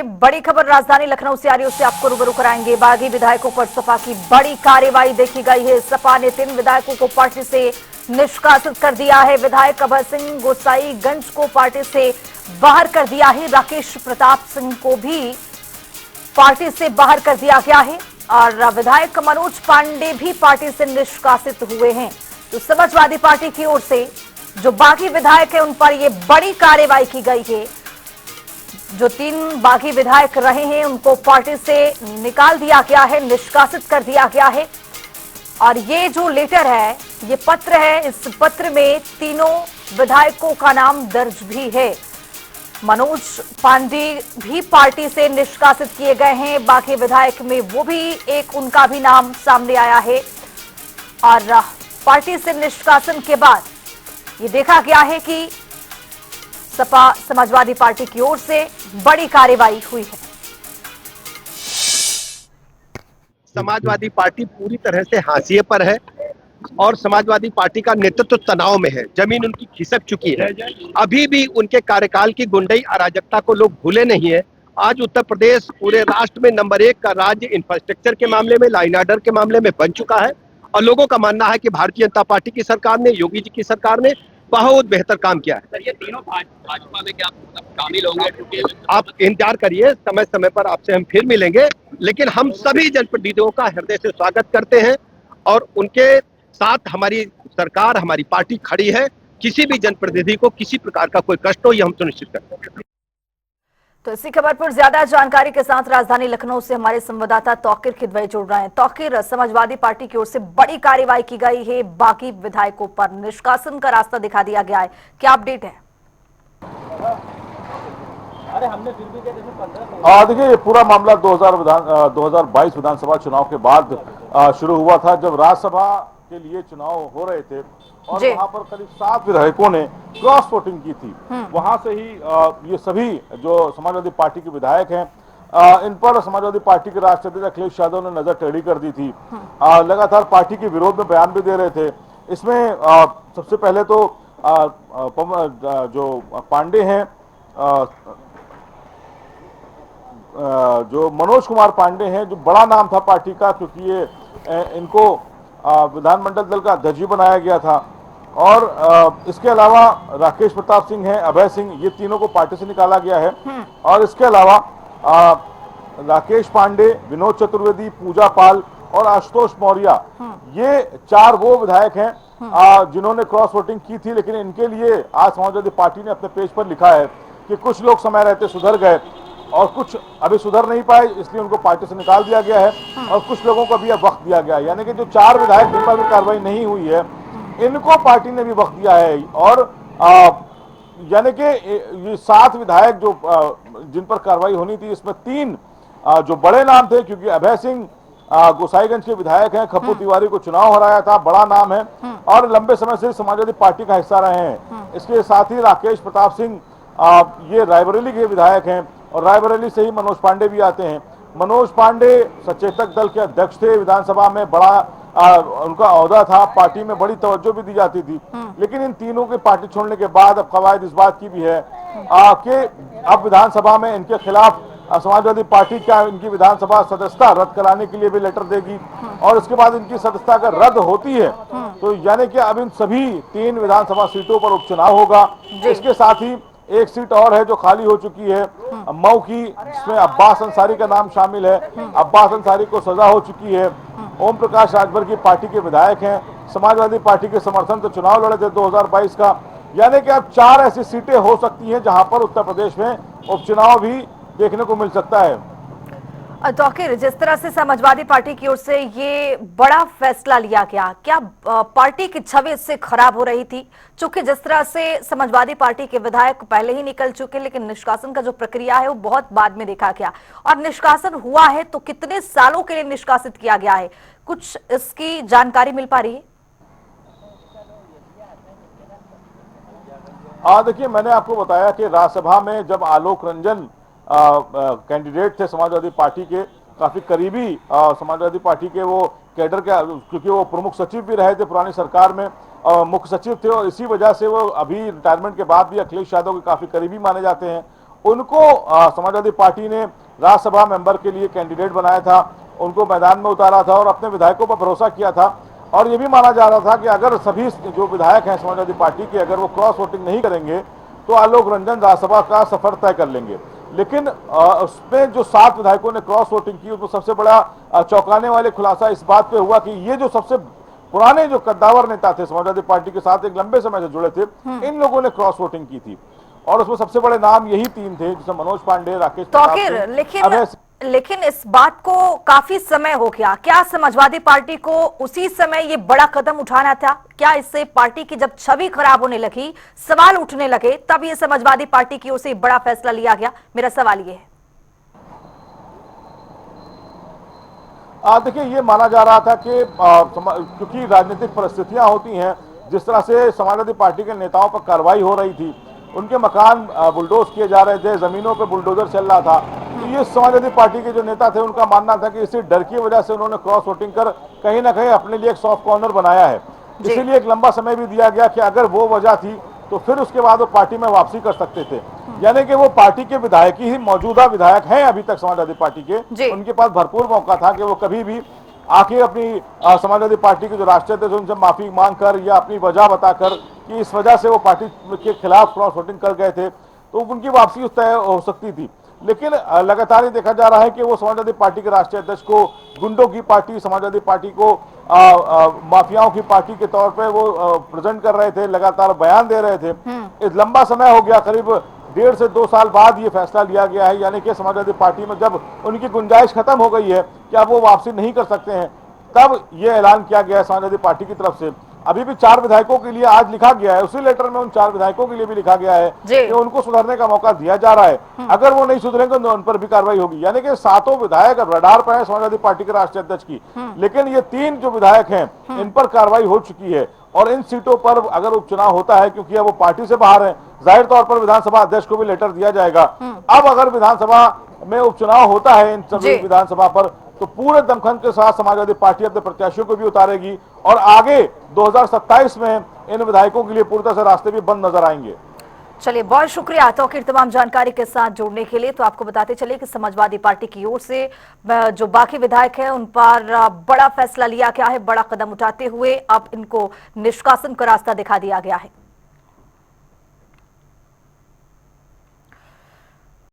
बड़ी खबर राजधानी लखनऊ से आ रही है, उससे आपको रूबरू कराएंगे। बागी विधायकों पर सपा की बड़ी कार्रवाई देखी गई है। सपा ने 3 विधायकों को पार्टी से निष्कासित कर दिया है। विधायक अभय सिंह गोसाईगंज को पार्टी से बाहर कर दिया है। राकेश प्रताप सिंह को भी पार्टी से बाहर कर दिया गया है और विधायक मनोज पांडे भी पार्टी से निष्कासित हुए हैं। तो समाजवादी पार्टी की ओर से जो बागी विधायक है उन पर यह बड़ी कार्रवाई की गई है। जो 3 बागी विधायक रहे हैं उनको पार्टी से निकाल दिया गया है, निष्कासित कर दिया गया है। और ये जो लेटर है, ये पत्र है, इस पत्र में तीनों विधायकों का नाम दर्ज भी है। मनोज पांडे भी पार्टी से निष्कासित किए गए हैं। बाकी विधायक में वो भी एक उनका भी नाम सामने आया है। और पार्टी से निष्कासन के बाद ये देखा गया है कि सपा समाजवादी पार्टी की ओर से बड़ी कार्रवाई हुई है। समाजवादी पार्टी पूरी तरह से हाशिए पर है और समाजवादी पार्टी का नेतृत्व तनाव में है। जमीन उनकी खिसक चुकी है। अभी भी उनके कार्यकाल की गुंडई अराजकता को लोग भूले नहीं है। आज उत्तर प्रदेश पूरे राष्ट्र में नंबर 1 का राज्य इंफ्रास्ट्रक्चर के मामले में, लाइन ऑर्डर के मामले में बन चुका है और लोगों का मानना है कि भारतीय जनता पार्टी की सरकार ने, योगी जी की सरकार ने बहुत बेहतर काम किया है। सर, ये तीनों भाजपा में क्या शामिल होंगे? आप इंतजार करिए, समय समय पर आपसे हम फिर मिलेंगे। लेकिन हम सभी जनप्रतिनिधियों का हृदय से स्वागत करते हैं और उनके साथ हमारी सरकार, हमारी पार्टी खड़ी है। किसी भी जनप्रतिनिधि को किसी प्रकार का कोई कष्ट हो, ये हम सुनिश्चित करते हैं। तो इसी खबर पर ज्यादा जानकारी के साथ राजधानी लखनऊ से हमारे संवाददाता तौकीर खिदवई जुड़ रहे हैं। तौकीर, समाजवादी पार्टी की ओर से बड़ी कार्रवाई की गई है। बाकी विधायकों पर निष्कासन का रास्ता दिखा दिया गया है, क्या अपडेट है? देखिए, ये पूरा मामला 2022 विधानसभा चुनाव के बाद शुरू हुआ था, जब राज्यसभा के लिए चुनाव हो रहे थे और वहां पर करीब 7 विधायकों ने क्रॉस वोटिंग की थी। वहां से ही ये सभी जो समाजवादी पार्टी के विधायक हैं, इन पर समाजवादी पार्टी के राष्ट्रीय अध्यक्ष अखिलेश यादव ने नजर टेढ़ी कर दी थी। लगातार पार्टी के विरोध में बयान भी दे रहे थे। इसमें सबसे पहले तो जो पांडे हैं, जो मनोज कुमार पांडे हैं, जो बड़ा नाम था पार्टी का, क्योंकि ये इनको विधानमंडल दल का अध्यक्ष बनाया गया था। और इसके अलावा राकेश प्रताप सिंह हैं, अभय सिंह, ये तीनों को पार्टी से निकाला गया है। और इसके अलावा राकेश पांडे, विनोद चतुर्वेदी, पूजा पाल और आशुतोष मौर्य, ये 4 वो विधायक हैं जिन्होंने क्रॉस वोटिंग की थी। लेकिन इनके लिए आज समाजवादी पार्टी ने अपने पेज पर लिखा है कि कुछ लोग समय रहते सुधर गए और कुछ अभी सुधर नहीं पाए, इसलिए उनको पार्टी से निकाल दिया गया है और कुछ लोगों को अभी अब वक्त दिया गया है। यानी कि जो 4 विधायक जिन पर भी कार्रवाई नहीं हुई है, इनको पार्टी ने भी वक्त दिया है। और यानी कि ये 7 विधायक जो जिन पर कार्रवाई होनी थी, इसमें 3 जो बड़े नाम थे, क्योंकि अभय सिंह गोसाईगंज के विधायक हैं, खप्पू तिवारी को चुनाव हराया था, बड़ा नाम है और लंबे समय से समाजवादी पार्टी का हिस्सा रहे हैं। इसके साथ ही राकेश प्रताप सिंह, ये रायबरेली के विधायक हैं और रायबरेली से ही मनोज पांडे भी आते हैं। मनोज पांडे सचेतक दल के अध्यक्ष थे, विधानसभा में बड़ा उनका ओहदा था, पार्टी में बड़ी तवज्जो भी दी जाती थी। लेकिन इन तीनों के पार्टी छोड़ने के बाद अब कवायद इस बात की भी है कि अब विधानसभा में इनके खिलाफ समाजवादी पार्टी क्या इनकी विधानसभा सदस्यता रद्द कराने के लिए भी लेटर देगी। और उसके बाद इनकी सदस्यता अगर रद्द होती है तो यानी कि अब इन सभी 3 विधानसभा सीटों पर उपचुनाव होगा। इसके साथ ही एक सीट और है जो खाली हो चुकी है, मऊ की, जिसमें अब्बास अंसारी का नाम शामिल है। अब्बास अंसारी को सजा हो चुकी है। ओम प्रकाश राजभर की पार्टी के विधायक हैं, समाजवादी पार्टी के समर्थन से चुनाव लड़े थे 2022 का। यानी कि अब 4 ऐसी सीटें हो सकती हैं जहां पर उत्तर प्रदेश में उपचुनाव भी देखने को मिल सकता है। तौकीर, जिस तरह से समाजवादी पार्टी की ओर से ये बड़ा फैसला लिया गया, क्या पार्टी की छवि इससे खराब हो रही थी? चूंकि जिस तरह से समाजवादी पार्टी के विधायक पहले ही निकल चुके, लेकिन निष्कासन का जो प्रक्रिया है वो बहुत बाद में देखा गया और निष्कासन हुआ है तो कितने सालों के लिए निष्कासित किया गया है, कुछ इसकी जानकारी मिल पा रही है? देखिए, मैंने आपको बताया कि राज्यसभा में जब आलोक रंजन कैंडिडेट थे समाजवादी पार्टी के, काफी करीबी समाजवादी पार्टी के वो कैडर के, क्योंकि वो प्रमुख सचिव भी रहे थे पुरानी सरकार में, मुख्य सचिव थे और इसी वजह से वो अभी रिटायरमेंट के बाद भी अखिलेश यादव के काफी करीबी माने जाते हैं। उनको समाजवादी पार्टी ने राज्यसभा मेंबर के लिए कैंडिडेट बनाया था, उनको मैदान में उतारा था और अपने विधायकों पर भरोसा किया था। और ये भी माना जा रहा था कि अगर सभी जो विधायक हैं समाजवादी पार्टी के, अगर वो क्रॉस वोटिंग नहीं करेंगे तो आलोक रंजन राज्यसभा का सफर तय कर लेंगे। लेकिन उसमें जो 7 विधायकों ने क्रॉस वोटिंग की, उसमें सबसे बड़ा चौंकाने वाले खुलासा इस बात पे हुआ कि ये जो सबसे पुराने जो कद्दावर नेता थे समाजवादी पार्टी के साथ एक लंबे समय से जुड़े थे, इन लोगों ने क्रॉस वोटिंग की थी। और उसमें सबसे बड़े नाम यही 3 थे, जिसमें मनोज पांडे, राकेश प्रताप लेकिन इस बात को काफी समय हो गया। क्या समाजवादी पार्टी को उसी समय ये बड़ा कदम उठाना था? क्या इससे पार्टी की जब छवि खराब होने लगी, सवाल उठने लगे, तब ये समाजवादी पार्टी की ओर से बड़ा फैसला लिया गया? मेरा सवाल ये है। देखिए, ये माना जा रहा था कि क्योंकि राजनीतिक परिस्थितियां होती हैं, जिस तरह से समाजवादी पार्टी के नेताओं पर कार्रवाई हो रही थी, उनके मकान बुलडोज किए जा रहे थे, जमीनों पे बुलडोजर चल रहा था, तो ये समाजवादी पार्टी के जो नेता थे उनका मानना था कि इसी डर की वजह से उन्होंने क्रॉस वोटिंग कर कहीं ना कहीं अपने लिए एक सॉफ्ट कॉर्नर बनाया है। इसीलिए एक लंबा समय भी दिया गया कि अगर वो वजह थी तो फिर उसके बाद वो पार्टी में वापसी कर सकते थे। यानी कि वो पार्टी के विधायक ही मौजूदा विधायक हैं अभी तक समाजवादी पार्टी के, उनके पास भरपूर मौका था कि वो कभी भी आके अपनी समाजवादी पार्टी के जो राष्ट्रीय अध्यक्ष उनसे माफी मांगकर या अपनी वजह बताकर कि इस वजह से वो पार्टी के खिलाफ क्रॉस वोटिंग कर गए थे, तो उनकी वापसी उस तय हो सकती थी। लेकिन लगातार ये देखा जा रहा है कि वो समाजवादी पार्टी के राष्ट्रीय अध्यक्ष को गुंडों की पार्टी, समाजवादी पार्टी को माफियाओं की पार्टी के तौर पे वो प्रेजेंट कर रहे थे, लगातार बयान दे रहे थे। इस लंबा समय हो गया, करीब 1.5 से 2 साल बाद ये फैसला लिया गया है। यानी कि समाजवादी पार्टी में जब उनकी गुंजाइश खत्म हो गई है कि अब वो वापसी नहीं कर सकते हैं, तब ये ऐलान किया गया है समाजवादी पार्टी की तरफ से। अभी भी 4 विधायकों के लिए आज लिखा गया है, उसी लेटर में उन 4 विधायकों के लिए भी लिखा गया है कि उनको सुधरने का मौका दिया जा रहा है। अगर वो नहीं सुधरेंगे तो उन पर भी कार्रवाई होगी। यानी कि 7 विधायक रडार पर है समाजवादी पार्टी के राष्ट्रीय अध्यक्ष की, लेकिन ये 3 जो विधायक हैं इन पर कार्रवाई हो चुकी है। और इन सीटों पर अगर उपचुनाव होता है, क्योंकि अब वो पार्टी से बाहर है, जाहिर तौर पर विधानसभा अध्यक्ष को भी लेटर दिया जाएगा। अब अगर विधानसभा में उपचुनाव होता है इन सभी विधानसभा पर, तो पूरे दमखम के साथ समाजवादी पार्टी अपने प्रत्याशियों को भी उतारेगी और आगे 2027 में इन विधायकों के लिए पूरी तरह से रास्ते भी बंद नजर आएंगे। चलिए, बहुत शुक्रिया तौकीर तमाम जानकारी के साथ जुड़ने के लिए। तो आपको बताते चले कि समाजवादी पार्टी की ओर से जो बाकी विधायक हैं उन पर बड़ा फैसला लिया गया है। बड़ा कदम उठाते हुए अब इनको निष्कासन का रास्ता दिखा दिया गया है।